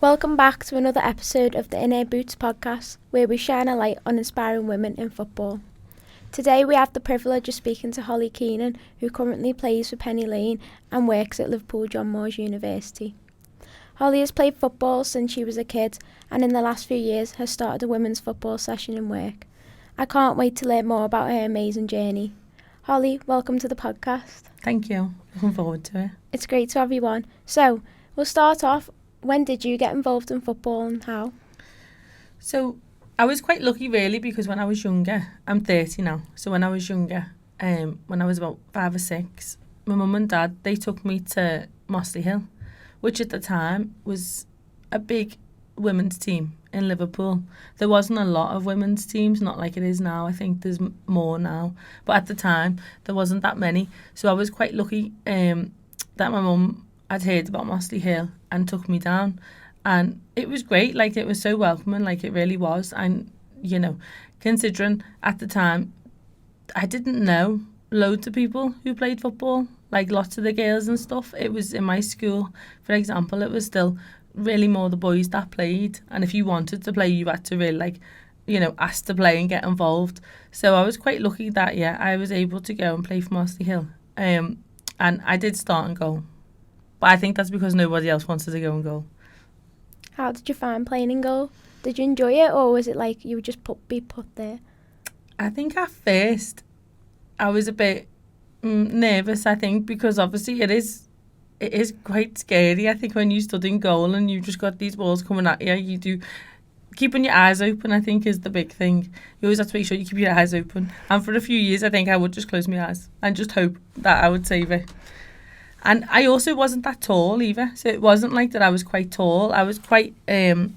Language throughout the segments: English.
Welcome back to another episode of the In Her Boots podcast, where we shine a light on inspiring women in football. Today we have the privilege of speaking to Holly Keenan, who currently plays for Penny Lane and works at Liverpool John Moores University. Holly has played football since she was a kid, and in the last few years has started a women's football session in work. I can't wait to learn more about her amazing journey. Holly, welcome to the podcast. Thank you. Looking forward to it. It's great to have you on. So, we'll start off. When did you get involved in football and how? So I was quite lucky really, because when I was younger, I'm 30 now, so when I was younger, when I was about 5 or 6, my mum and dad, they took me to Mossley Hill, which at the time was a big women's team in Liverpool. There wasn't a lot of women's teams, not like it is now. I think there's more now, but at the time there wasn't that many. So I was quite lucky that my mum had heard about Mossley Hill and took me down, and it was great. Like, it was so welcoming, like it really was. And considering at the time I didn't know loads of people who played football, like lots of the girls and stuff. It was in my school, for example, it was still really more the boys that played, and if you wanted to play you had to really ask to play and get involved. So I was quite lucky that I was able to go and play for Mossley Hill, and I did start and goal. But I think that's because nobody else wanted to go and goal. How did you find playing in goal? Did you enjoy it, or was it like you would just be put there? I think at first I was a bit nervous, I think, because obviously it is quite scary. I think when you stood in goal and you just got these balls coming at you, you do keeping your eyes open, I think, is the big thing. You always have to make sure you keep your eyes open. And for a few years, I think I would just close my eyes and just hope that I would save it. And I also wasn't that tall either, so it wasn't like that I was quite tall. I was quite, I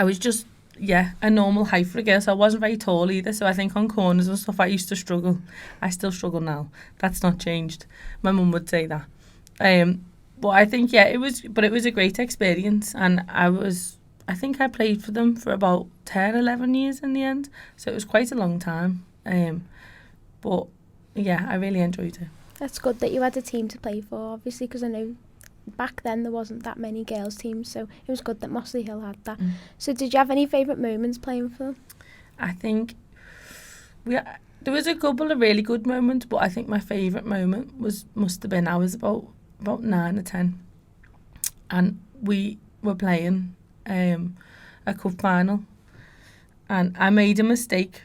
was just, a normal height for a girl, so I wasn't very tall either. So I think on corners and stuff, I used to struggle. I still struggle now. That's not changed. My mum would say that. But I think, it was a great experience. And I think I played for them for about 10, 11 years in the end. So it was quite a long time. But I really enjoyed it. That's good that you had a team to play for, obviously, because I know back then there wasn't that many girls' teams, so it was good that Mossley Hill had that. So did you have any favourite moments playing for them? I think there was a couple of really good moments, but I think my favourite moment must have been I was about 9 or 10, and we were playing a cup final, and I made a mistake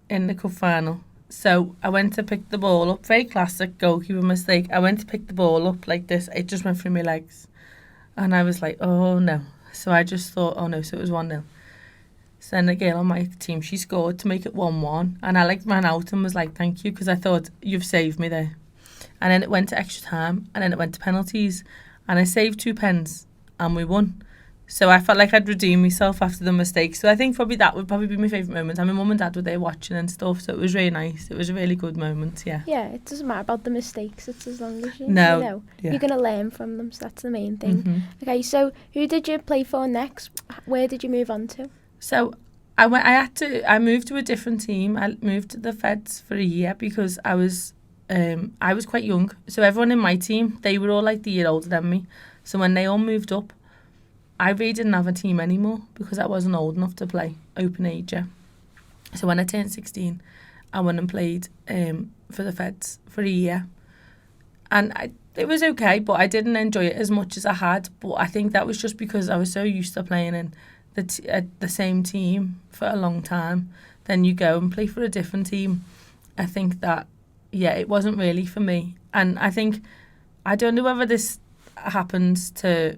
in the cup final. So I went to pick the ball up, very classic goalkeeper mistake. I went to pick the ball up like this, it just went through my legs. And I was like, oh no. So I just thought, oh no, so it was 1-0. So then the girl on my team, she scored to make it 1-1. And I ran out and was like, thank you, because I thought, you've saved me there. And then it went to extra time, and then it went to penalties. And I saved 2 pens, and we won. So I felt like I'd redeemed myself after the mistake. So I think probably that would be my favourite moment. And my mum and dad were there watching and stuff, so it was really nice. It was a really good moment, yeah. Yeah, it doesn't matter about the mistakes. It's as long as you know. You're going to learn from them, so that's the main thing. Mm-hmm. Okay, so who did you play for next? Where did you move on to? So I moved to a different team. I moved to the Feds for a year because I was quite young. So everyone in my team, they were all like the year older than me. So when they all moved up, I really didn't have a team anymore because I wasn't old enough to play open age. Yeah. So when I turned 16, I went and played for the Feds for a year. And it was okay, but I didn't enjoy it as much as I had. But I think that was just because I was so used to playing in the same team for a long time. Then you go and play for a different team. I think that, it wasn't really for me. And I don't know whether this happens to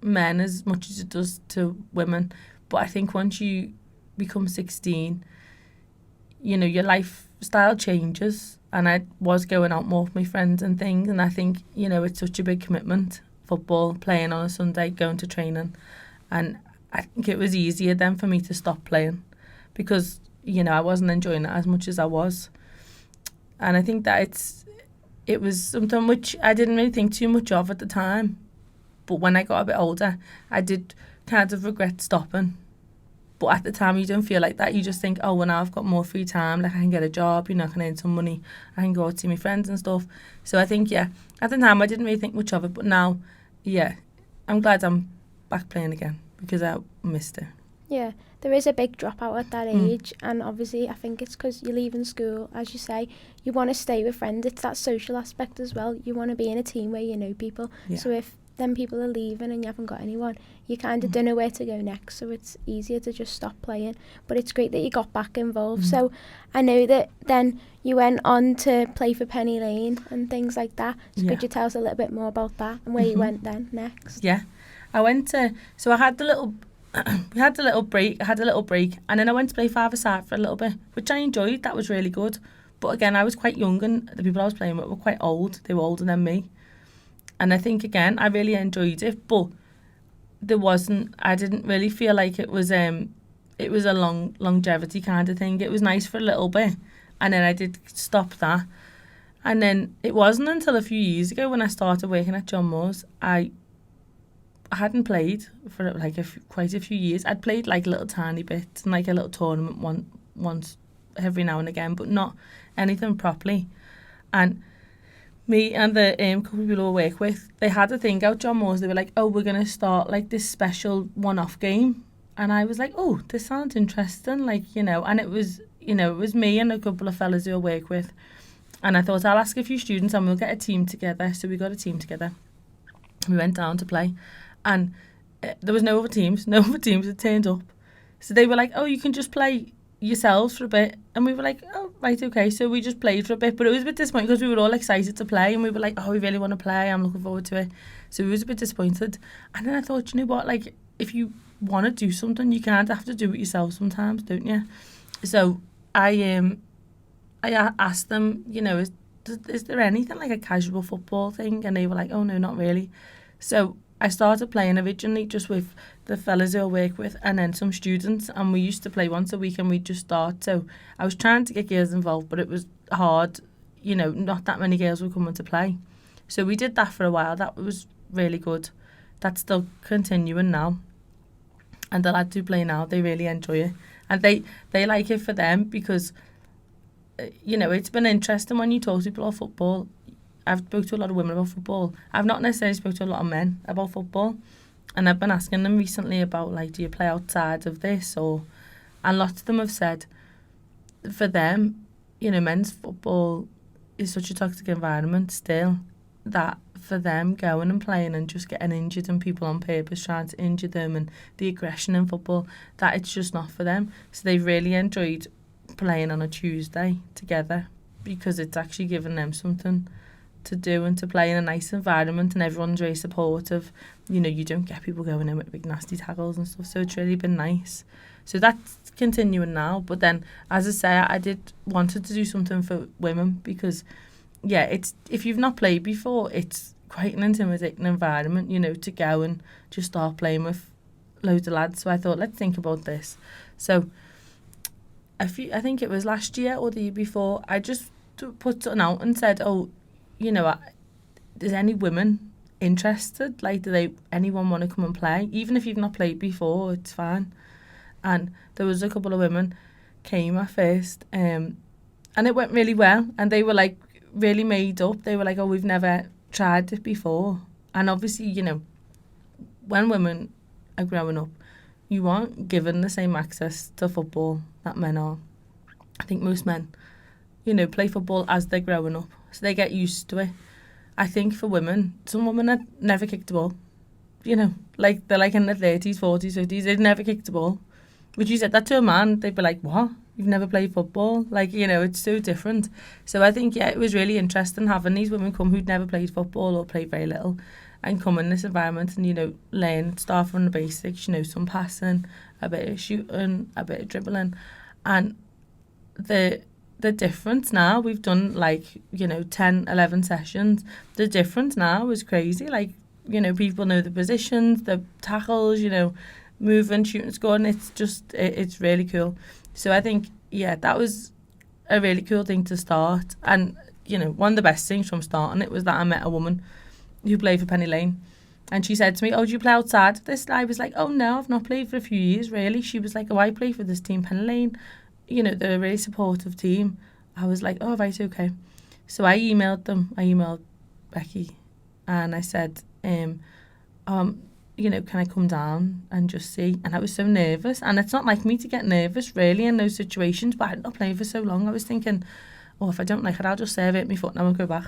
men as much as it does to women, but I think once you become 16, your lifestyle changes, and I was going out more with my friends and things, and I think it's such a big commitment, football, playing on a Sunday, going to training, and I think it was easier then for me to stop playing because I wasn't enjoying it as much as I was. And I think that it was something which I didn't really think too much of at the time. But when I got a bit older, I did kind of regret stopping. But at the time, you don't feel like that. You just think, oh, well, now I've got more free time. Like, I can get a job, I can earn some money. I can go out to see my friends and stuff. So I think, at the time, I didn't really think much of it. But now, I'm glad I'm back playing again because I missed it. Yeah, there is a big dropout at that age, and obviously I think it's because you're leaving school, as you say, you want to stay with friends. It's that social aspect as well. You want to be in a team where you know people. Yeah. So if then people are leaving and you haven't got anyone, you kind of don't know where to go next, so it's easier to just stop playing. But it's great that you got back involved. So I know that then you went on to play for Penny Lane and things like that. So could you tell us a little bit more about that and where you went then next? Yeah, I went to, so I had the little we had a little break, and then I went to play five-a-side for a little bit, which I enjoyed. That was really good. But again, I was quite young, and the people I was playing with were quite old. They were older than me. And I think, again, I really enjoyed it, but I didn't really feel like it was a longevity kind of thing. It was nice for a little bit, and then I did stop that. And then it wasn't until a few years ago when I started working at John Moore's, I hadn't played for like quite a few years. I'd played like little tiny bits and like a little tournament once every now and again, but not anything properly. And me and the couple of people I work with, they had a thing out John Moore's. They were like, oh, we're going to start like this special one-off game. And I was like, oh, this sounds interesting. Like, you know, and it was me and a couple of fellas who I work with. And I thought, I'll ask a few students and we'll get a team together. So we got a team together. We went down to play. And there was no other teams had turned up. So they were like, oh, you can just play yourselves for a bit. And we were like, oh, right, okay. So we just played for a bit. But it was a bit disappointing because we were all excited to play. And we were like, oh, we really want to play. I'm looking forward to it. So we was a bit disappointed. And then I thought, you know what, like, if you want to do something, you kind of have to do it yourself sometimes, don't you? So I asked them, you know, is there anything like a casual football thing? And they were like, oh, no, not really. So I started playing originally just with the fellas who I work with and then some students, and we used to play once a week and we'd just start. So I was trying to get girls involved, but it was hard, you know, not that many girls were coming to play. So we did that for a while. That was really good. That's still continuing now. And the lads who play now, they really enjoy it. And they like it for them because, you know, it's been interesting when you talk to people about football. I've spoke to a lot of women about football. I've not necessarily spoke to a lot of men about football. And I've been asking them recently about, like, do you play outside of this? And lots of them have said, for them, you know, men's football is such a toxic environment still, that for them going and playing and just getting injured and people on purpose trying to injure them and the aggression in football, that it's just not for them. So they've really enjoyed playing on a Tuesday together because it's actually given them something to do and to play in a nice environment, and everyone's very supportive. You know, you don't get people going in with big nasty tackles and stuff, so it's really been nice. So that's continuing now. But then, as I say, I did wanted to do something for women because, yeah, it's if you've not played before, it's quite an intimidating environment, you know, to go and just start playing with loads of lads. So I thought, let's think about this. So I think it was last year or the year before, I just put something out and said, oh, you know, is any women interested? Like, anyone want to come and play? Even if you've not played before, it's fine. And there was a couple of women came at first, and it went really well. And they were like really made up. They were like, oh, we've never tried it before. And obviously, you know, when women are growing up, you aren't given the same access to football that men are. I think most men, you know, play football as they're growing up. So they get used to it. I think for women, some women have never kicked a ball. You know, like they're like in their 30s, 40s, 50s, they've never kicked a ball. But you said that to a man, they'd be like, what? You've never played football? Like, you know, it's so different. So I think, yeah, it was really interesting having these women come who'd never played football or played very little and come in this environment and, you know, start from the basics, you know, some passing, a bit of shooting, a bit of dribbling. And the difference now, we've done like, you know, 10, 11 sessions. The difference now is crazy. Like, you know, people know the positions, the tackles, you know, moving, shooting, scoring. It's just, it's really cool. So I think, yeah, that was a really cool thing to start. And, you know, one of the best things from starting it was that I met a woman who played for Penny Lane. And she said to me, oh, do you play outside of this? And I was like, oh, no, I've not played for a few years, really. She was like, oh, I play for this team, Penny Lane. You know, they're a really supportive team. I was like, oh, right, okay. So I emailed them. I emailed Becky and I said, can I come down and just see? And I was so nervous. And it's not like me to get nervous, really, in those situations, but I'd not played for so long. I was thinking, oh, if I don't like it, I'll just serve it my foot and I won't go back.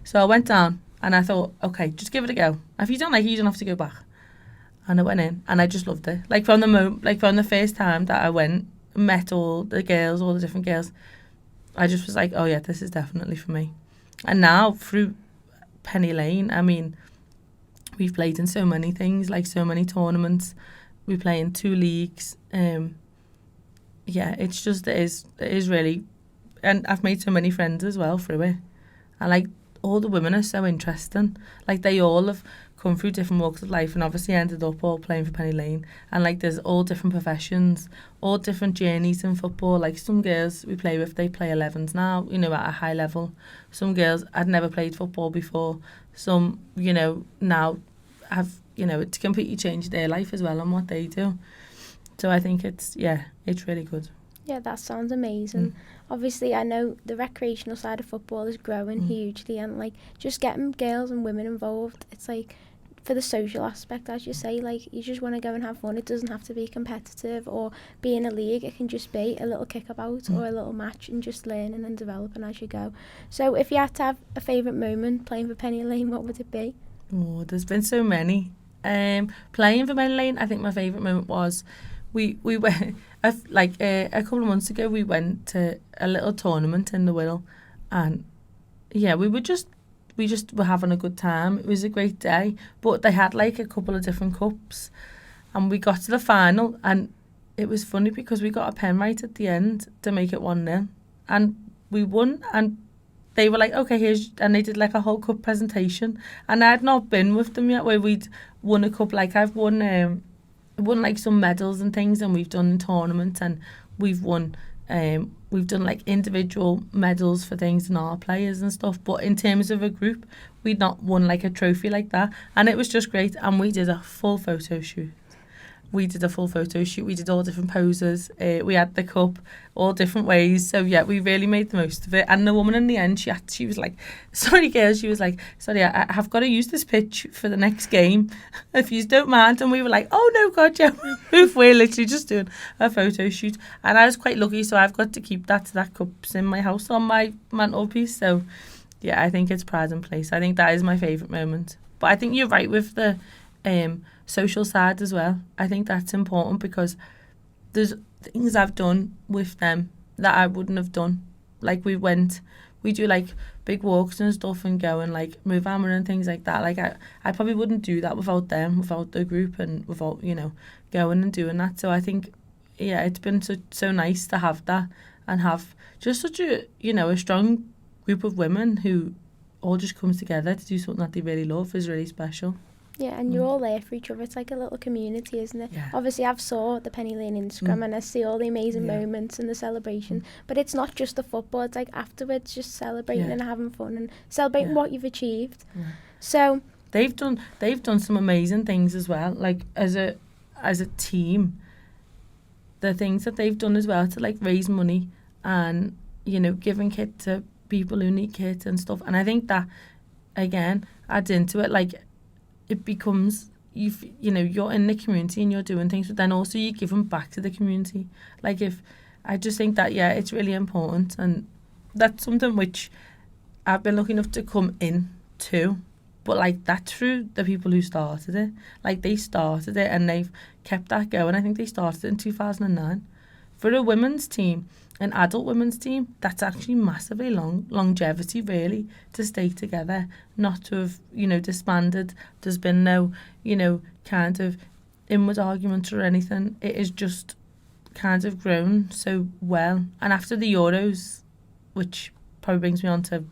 So I went down and I thought, okay, just give it a go. If you don't like it, you don't have to go back. And I went in and I just loved it. Like from the first time that I went, met all the different girls, I just was like, oh yeah, this is definitely for me. And now through Penny Lane, I mean, we've played in so many things, like so many tournaments. We play in 2 leagues. It's just, it is really, and I've made so many friends as well through it. And like all the women are so interesting. Like they all have come through different walks of life and obviously ended up all playing for Penny Lane. And like there's all different professions, all different journeys in football. Like some girls we play with, they play 11s now, at a high level. Some girls had never played football before. Some, now have, it's completely changed their life as well and what they do. So I think it's really good. Yeah, that sounds amazing. Obviously, I know the recreational side of football is growing hugely, and like just getting girls and women involved, it's like for the social aspect, as you say, like you just want to go and have fun. It doesn't have to be competitive or be in a league. It can just be a little kickabout or a little match and just learning and developing as you go. So if you had to have a favourite moment playing for Penny Lane, what would it be? Oh, there's been so many. Playing for Penny Lane, I think my favourite moment was we went a couple of months ago. We went to a little tournament in the Wirral, and we just were having a good time. It was a great day, but they had like a couple of different cups, and we got to the final, and it was funny because we got a pen right at the end to make it 1-0, and we won. And they were like, okay, and they did like a whole cup presentation, and I had not been with them yet where we'd won a cup. Like I've won like some medals and things, and we've done tournaments, and we've done like individual medals for things in our players and stuff, but in terms of a group we'd not won like a trophy like that, and it was just great. And we did a full photo shoot. We did all different poses. We had the cup all different ways. So yeah, we really made the most of it. And the woman in the end, she was like, sorry girls, she was like, sorry, I have got to use this pitch for the next game, if you don't mind. And we were like, oh no, God, yeah, we're literally just doing a photo shoot. And I was quite lucky, so I've got to keep that cup's in my house on my mantelpiece. So yeah, I think it's pride and place. I think that is my favourite moment. But I think you're right with the social side as well. I think that's important because there's things I've done with them that I wouldn't have done. Like we do like big walks and stuff and go and like move hammer and things like that. Like I probably wouldn't do that without them, without the group, and without, going and doing that. So I think, yeah, it's been so nice to have that and have just such a, a strong group of women who all just comes together to do something that they really love is really special. Yeah, and you're all there for each other. It's like a little community, isn't it? Yeah. Obviously, I've saw the Penny Lane Instagram and I see all the amazing moments and the celebration. But it's not just the football. It's like afterwards, just celebrating and having fun and celebrating what you've achieved. Yeah. So they've done some amazing things as well. Like as a team, the things that they've done as well to like raise money and giving kit to people who need kit and stuff. And I think that again adds into it. Like, it becomes, you're in the community and you're doing things, but then also you're giving back to the community. Like I just think that, it's really important, and that's something which I've been lucky enough to come in to, but like that's through the people who started it. Like they started it and they've kept that going. I think they started it in 2009. For a women's team, an adult women's team, that's actually massively longevity, really, to stay together, not to have, disbanded. There's been no, kind of inward arguments or anything. It is just kind of grown so well. And after the Euros, which probably brings me on to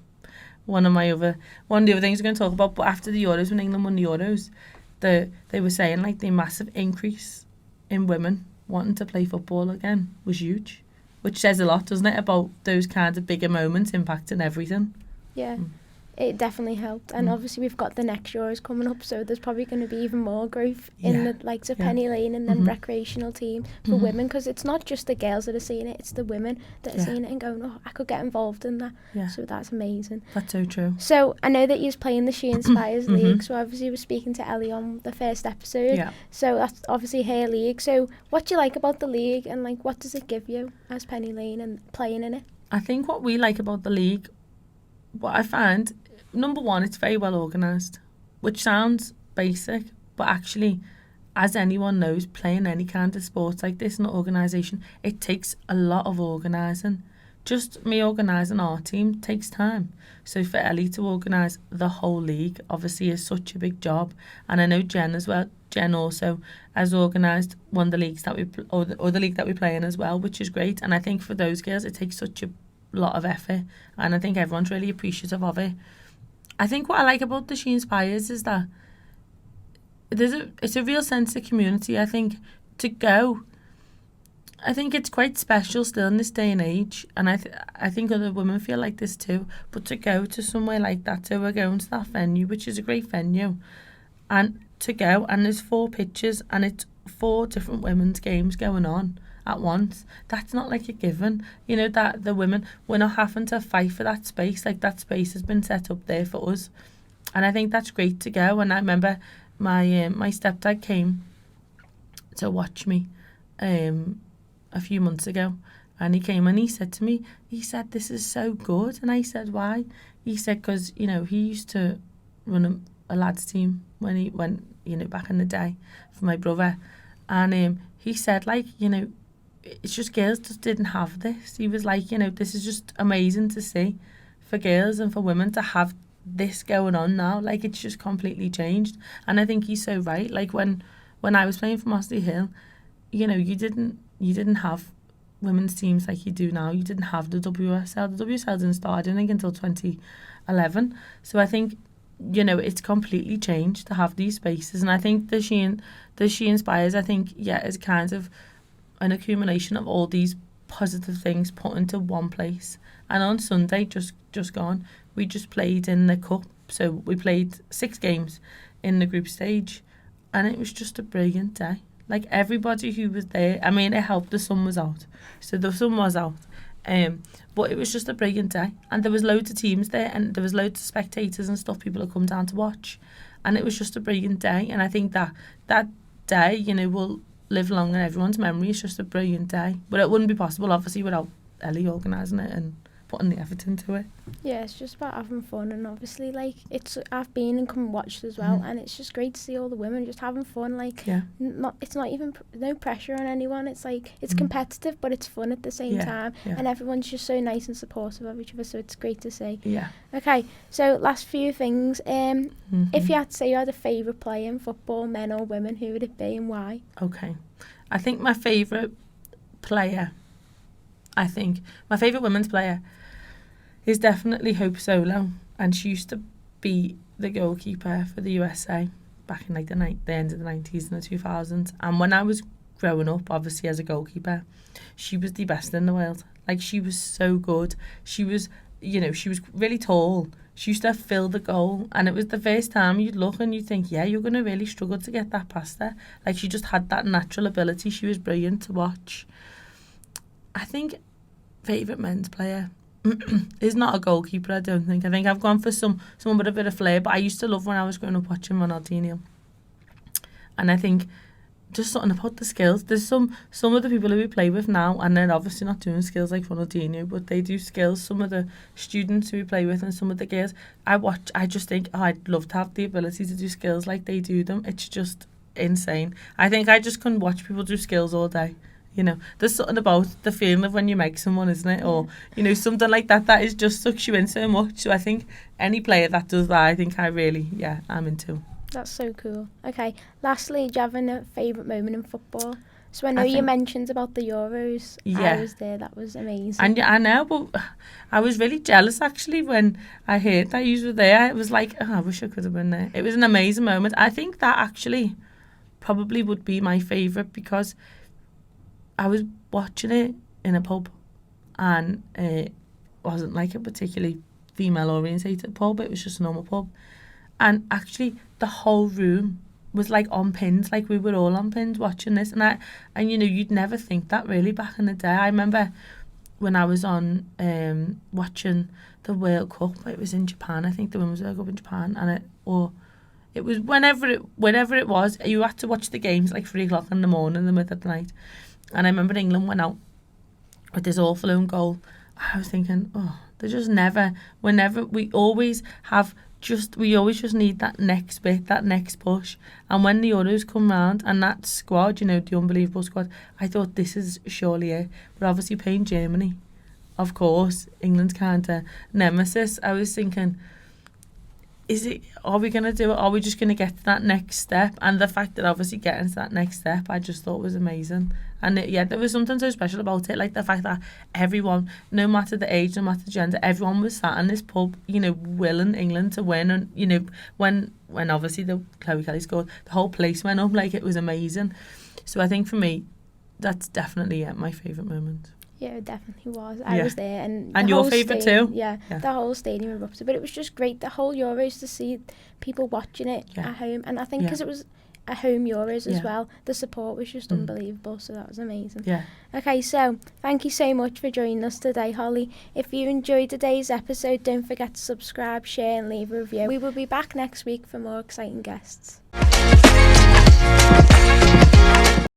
one of the other things we're going to talk about, but after the Euros, when England won the Euros, they were saying like the massive increase in women wanting to play football again was huge. Which says a lot, doesn't it, about those kinds of bigger moments impacting everything. Yeah. It definitely helped, and obviously we've got the next Euros coming up, so there's probably going to be even more growth in the likes of Penny Lane and then recreational team for women, because it's not just the girls that are seeing it, it's the women that are seeing it and going, oh, I could get involved in that. So that's amazing. That's so true. So I know that you're playing the She Inspires League, so obviously we're speaking to Ellie on the first episode, so that's obviously her league. So what do you like about the league, and like what does it give you as Penny Lane and playing in it? I think what we like about the league, what I find, number one, it's very well organised, which sounds basic, but actually, as anyone knows, playing any kind of sports like this in an organisation, it takes a lot of organising. Just me organising our team takes time. So for Ellie to organise the whole league, obviously, is such a big job. And I know Jen as well. Jen also has organised one of the leagues that or the league that we play in as well, which is great. And I think for those girls, it takes such a lot of effort, and I think everyone's really appreciative of it. I think what I like about the She Inspires is that it's a real sense of community. I think to go, I think it's quite special still in this day and age, and I think other women feel like this too, but to go to somewhere like that, so we're going to that venue, which is a great venue, and to go, and there's 4 pitches, and it's 4 different women's games going on at once. That's not like a given, you know, that the women, we're not having to fight for that space. Like, that space has been set up there for us, and I think that's great to go. And I remember my stepdad came to watch me a few months ago, and he came and he said to me, he said, this is so good. And I said, why? He said, because, you know, he used to run a lads team when he went, you know, back in the day for my brother, and he said, like, you know, it's just girls just didn't have this. He was like, you know, this is just amazing to see for girls and for women to have this going on now. Like, it's just completely changed. And I think he's so right. Like, when I was playing for Mossley Hill, you know, you didn't have women's teams like you do now. You didn't have the WSL. The WSL didn't start, I don't think, until 2011. So I think, you know, it's completely changed to have these spaces. And I think the She Inspires, I think, is kind of an accumulation of all these positive things put into one place. And on Sunday, just gone, we just played in the cup. So we played 6 games in the group stage, and it was just a brilliant day. Like, everybody who was there, I mean, it helped the sun was out. So the sun was out. But it was just a brilliant day. And there was loads of teams there, and there was loads of spectators and stuff, people that come down to watch. And it was just a brilliant day. And I think that day, you know, will live long in everyone's memory. It's just a brilliant day. But it wouldn't be possible, obviously, without Ellie organising it and putting the effort into it. Yeah, it's just about having fun, and obviously, like, I've been and come and watched as well, and it's just great to see all the women just having fun. Like, it's not even no pressure on anyone. It's like, it's competitive, but it's fun at the same time, and everyone's just so nice and supportive of each other. So it's great to see. Yeah. Okay, so last few things. If you had to say you had a favourite player in football, men or women, who would it be and why? Okay, I think my favourite women's player is definitely Hope Solo, and she used to be the goalkeeper for the USA back in like the end of the 90s and the 2000s. And when I was growing up, obviously as a goalkeeper, she was the best in the world. Like, she was so good. She was, you know, she was really tall. She used to fill the goal, and it was the first time you'd look and you'd think, yeah, you're going to really struggle to get that past her. Like, she just had that natural ability. She was brilliant to watch. I think favourite men's player is not a goalkeeper, I don't think. I think I've gone for someone with a bit of flair, but I used to love when I was growing up watching Ronaldinho. And I think just something about the skills. There's some of the people who we play with now, and they're obviously not doing skills like Ronaldinho, but they do skills. Some of the students who we play with and some of the girls I just think, I'd love to have the ability to do skills like they do them. It's just insane. I think I just couldn't watch people do skills all day. You know, there's something about the feeling of when you make someone, isn't it? Or, you know, something like that is just sucks you in so much. So I think any player that does that, I think I'm into. That's so cool. Okay, lastly, do you have a favourite moment in football? So I know you mentioned about the Euros. Yeah. I was there, that was amazing. And I know, but I was really jealous actually when I heard that you were there. It was like, I wish I could have been there. It was an amazing moment. I think that actually probably would be my favourite, because I was watching it in a pub, and it wasn't like a particularly female orientated pub. It was just a normal pub. And actually, the whole room was like on pins, like we were all on pins watching this. And you know, you'd never think that really back in the day. I remember when I was on watching the World Cup, it was in Japan, I think the Women's World Cup in Japan, and it was whenever it was, you had to watch the games like 3 o'clock in the morning, in the middle of the night. And I remember England went out with this awful own goal. I was thinking, oh, they just we always just need that next bit, that next push. And when the Euros come round and that squad, you know, the unbelievable squad, I thought this is surely it. But obviously playing Germany, of course, England's kind of nemesis. I was thinking, are we going to do it? Are we just going to get to that next step? And the fact that obviously getting to that next step, I just thought was amazing. And there was something so special about it, like the fact that everyone, no matter the age, no matter the gender, everyone was sat in this pub, you know, willing England to win. And, you know, when obviously the Chloe Kelly scored, the whole place went up, like it was amazing. So I think for me, that's definitely my favourite moment. Yeah, it definitely was. I was there. And your favourite too? Yeah, the whole stadium erupted. But it was just great, the whole Euros, to see people watching it at home. And I think because it was a home Euros as well, the support was just unbelievable. So that was amazing. Yeah. Okay, so thank you so much for joining us today, Holly. If you enjoyed today's episode, don't forget to subscribe, share and leave a review. We will be back next week for more exciting guests.